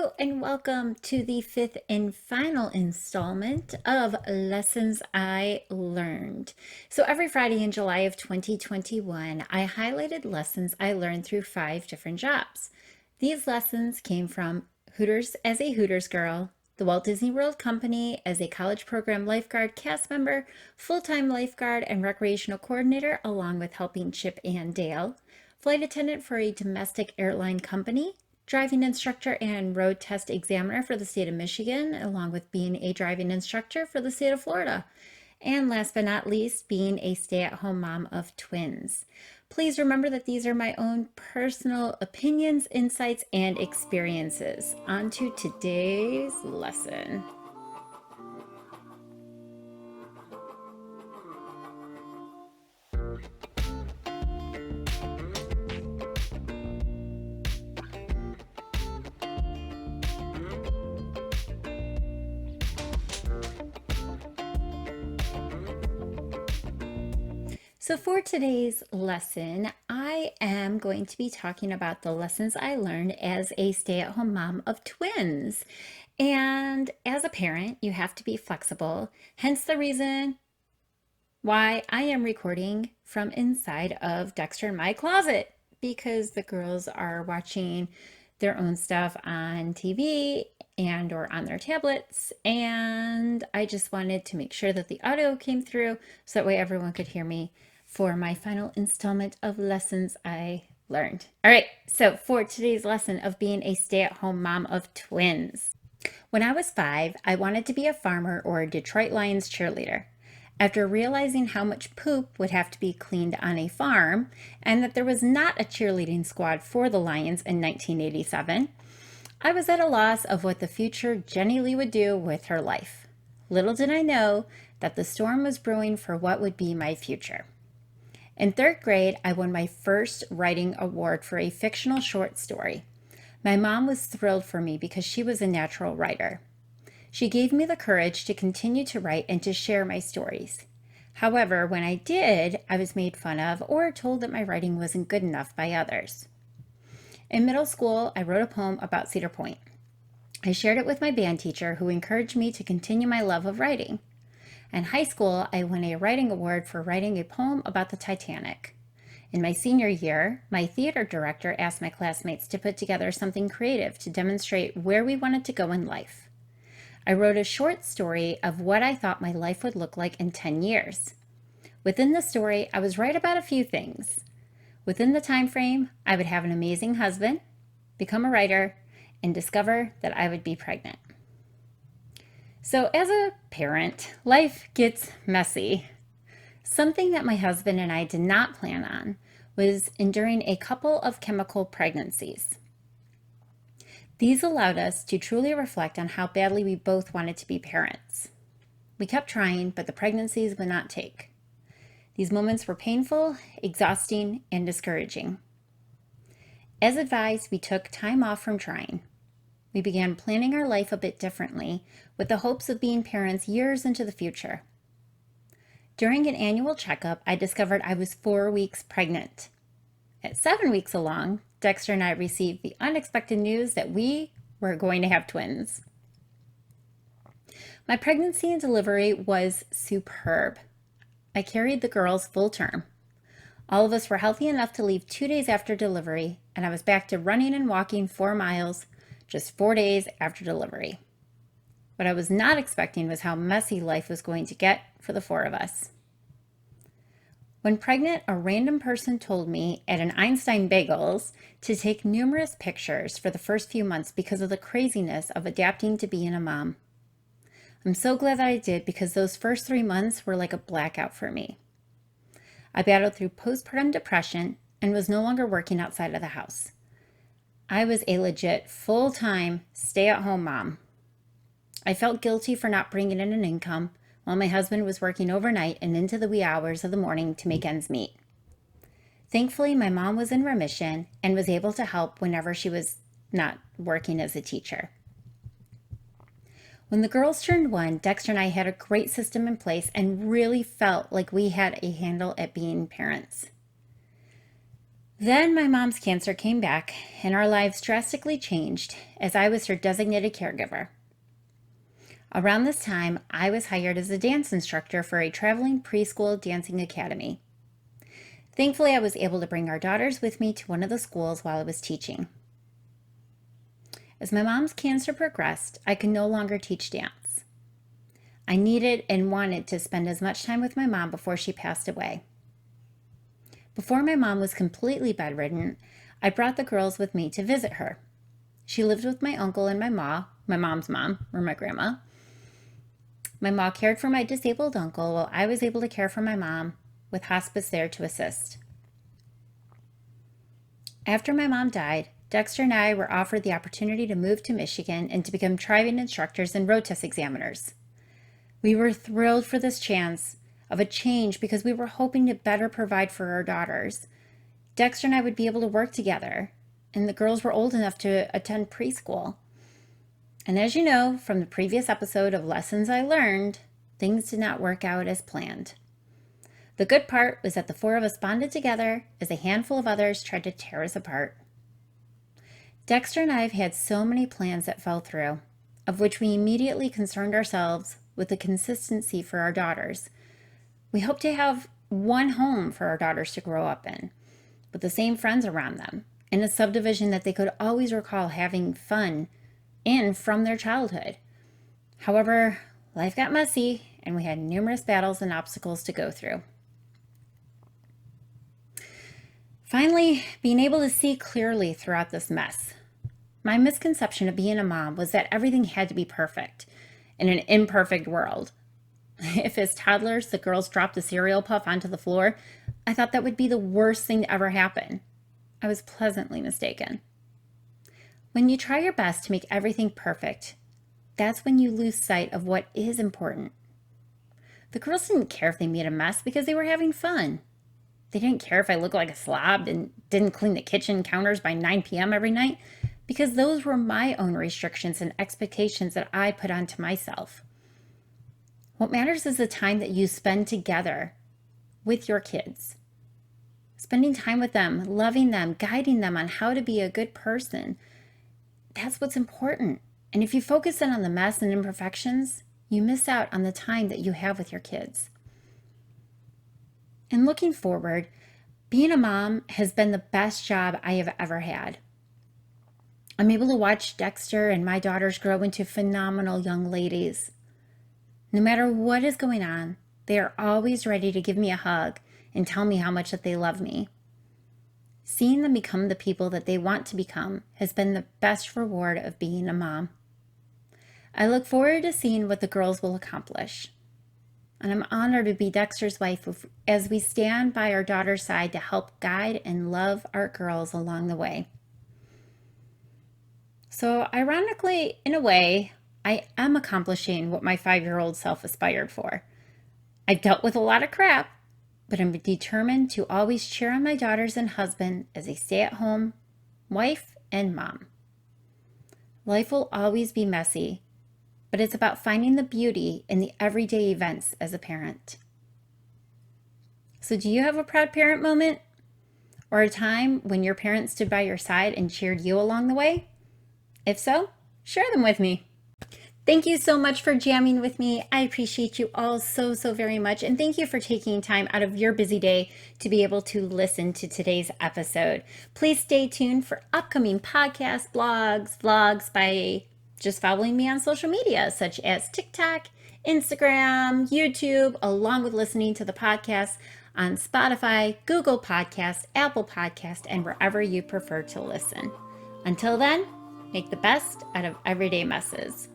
Hello and welcome to the fifth and final installment of Lessons I Learned. So every Friday in July of 2021, I highlighted lessons I learned through 5 different jobs. These lessons came from Hooters as a Hooters girl, the Walt Disney World Company as a college program lifeguard cast member, full-time lifeguard and recreational coordinator, along with helping Chip and Dale, flight attendant for a domestic airline company, driving instructor and road test examiner for the state of Michigan, along with being a driving instructor for the state of Florida. And last but not least, being a stay-at-home mom of twins. Please remember that these are my own personal opinions, insights, and experiences. On to today's lesson. So for today's lesson, I am going to be talking about the lessons I learned as a stay-at-home mom of twins. And as a parent, you have to be flexible, hence the reason why I am recording from inside of Dexter and my closet, because the girls are watching their own stuff on TV and or on their tablets, and I just wanted to make sure that the audio came through so that way everyone could hear me for my final installment of lessons I learned. All right, so for today's lesson of being a stay-at-home mom of twins. When I was 5, I wanted to be a farmer or a Detroit Lions cheerleader. After realizing how much poop would have to be cleaned on a farm and that there was not a cheerleading squad for the Lions in 1987, I was at a loss of what the future Jenny Lee would do with her life. Little did I know that the storm was brewing for what would be my future. In 3rd grade, I won my first writing award for a fictional short story. My mom was thrilled for me because she was a natural writer. She gave me the courage to continue to write and to share my stories. However, when I did, I was made fun of or told that my writing wasn't good enough by others. In middle school, I wrote a poem about Cedar Point. I shared it with my band teacher, who encouraged me to continue my love of writing. In high school, I won a writing award for writing a poem about the Titanic. In my senior year, my theater director asked my classmates to put together something creative to demonstrate where we wanted to go in life. I wrote a short story of what I thought my life would look like in 10 years. Within the story, I was right about a few things. Within the time frame, I would have an amazing husband, become a writer, and discover that I would be pregnant. So as a parent, life gets messy. Something that my husband and I did not plan on was enduring a couple of chemical pregnancies. These allowed us to truly reflect on how badly we both wanted to be parents. We kept trying, but the pregnancies would not take. These moments were painful, exhausting, and discouraging. As advised, we took time off from trying. We began planning our life a bit differently, with the hopes of being parents years into the future. During an annual checkup, I discovered I was 4 weeks pregnant. At 7 weeks along, Dexter and I received the unexpected news that we were going to have twins. My pregnancy and delivery was superb. I carried the girls full term. All of us were healthy enough to leave 2 days after delivery, and I was back to running and walking 4 miles just 4 days after delivery. What I was not expecting was how messy life was going to get for the 4 of us. When pregnant, a random person told me at an Einstein Bagels to take numerous pictures for the first few months because of the craziness of adapting to being a mom. I'm so glad that I did, because those first 3 months were like a blackout for me. I battled through postpartum depression and was no longer working outside of the house. I was a legit full-time stay-at-home mom. I felt guilty for not bringing in an income while my husband was working overnight and into the wee hours of the morning to make ends meet. Thankfully, my mom was in remission and was able to help whenever she was not working as a teacher. When the girls turned 1, Dexter and I had a great system in place and really felt like we had a handle at being parents. Then my mom's cancer came back, and our lives drastically changed as I was her designated caregiver. Around this time, I was hired as a dance instructor for a traveling preschool dancing academy. Thankfully, I was able to bring our daughters with me to one of the schools while I was teaching. As my mom's cancer progressed, I could no longer teach dance. I needed and wanted to spend as much time with my mom before she passed away. Before my mom was completely bedridden, I brought the girls with me to visit her. She lived with my uncle and my mom's mom, or my grandma. My mom cared for my disabled uncle while I was able to care for my mom, with hospice there to assist. After my mom died, Dexter and I were offered the opportunity to move to Michigan and to become driving instructors and road test examiners. We were thrilled for this chance of a change because we were hoping to better provide for our daughters. Dexter and I would be able to work together, and the girls were old enough to attend preschool. And as you know from the previous episode of Lessons I Learned, things did not work out as planned. The good part was that the four of us bonded together as a handful of others tried to tear us apart. Dexter and I have had so many plans that fell through, of which we immediately concerned ourselves with the consistency for our daughters. We hope to have one home for our daughters to grow up in, with the same friends around them, in a subdivision that they could always recall having fun in from their childhood. However, life got messy, and we had numerous battles and obstacles to go through. Finally, being able to see clearly throughout this mess. My misconception of being a mom was that everything had to be perfect in an imperfect world. If as toddlers the girls dropped the cereal puff onto the floor, I thought that would be the worst thing to ever happen. I was pleasantly mistaken. When you try your best to make everything perfect, that's when you lose sight of what is important. The girls didn't care if they made a mess because they were having fun. They didn't care if I looked like a slob and didn't clean the kitchen counters by 9 p.m. every night, because those were my own restrictions and expectations that I put onto myself. What matters is the time that you spend together with your kids. Spending time with them, loving them, guiding them on how to be a good person. That's what's important. And if you focus in on the mess and imperfections, you miss out on the time that you have with your kids. And looking forward, being a mom has been the best job I have ever had. I'm able to watch Dexter and my daughters grow into phenomenal young ladies. No matter what is going on, they are always ready to give me a hug and tell me how much that they love me. Seeing them become the people that they want to become has been the best reward of being a mom. I look forward to seeing what the girls will accomplish. And I'm honored to be Dexter's wife as we stand by our daughter's side to help guide and love our girls along the way. So ironically, in a way, I am accomplishing what my 5-year-old self aspired for. I've dealt with a lot of crap, but I'm determined to always cheer on my daughters and husband as a stay-at-home wife and mom. Life will always be messy, but it's about finding the beauty in the everyday events as a parent. So do you have a proud parent moment? Or a time when your parents stood by your side and cheered you along the way? If so, share them with me. Thank you so much for jamming with me. I appreciate you all so very much. And thank you for taking time out of your busy day to be able to listen to today's episode. Please stay tuned for upcoming podcasts, blogs, vlogs by just following me on social media, such as TikTok, Instagram, YouTube, along with listening to the podcast on Spotify, Google Podcast, Apple Podcast, and wherever you prefer to listen. Until then, make the best out of everyday messes.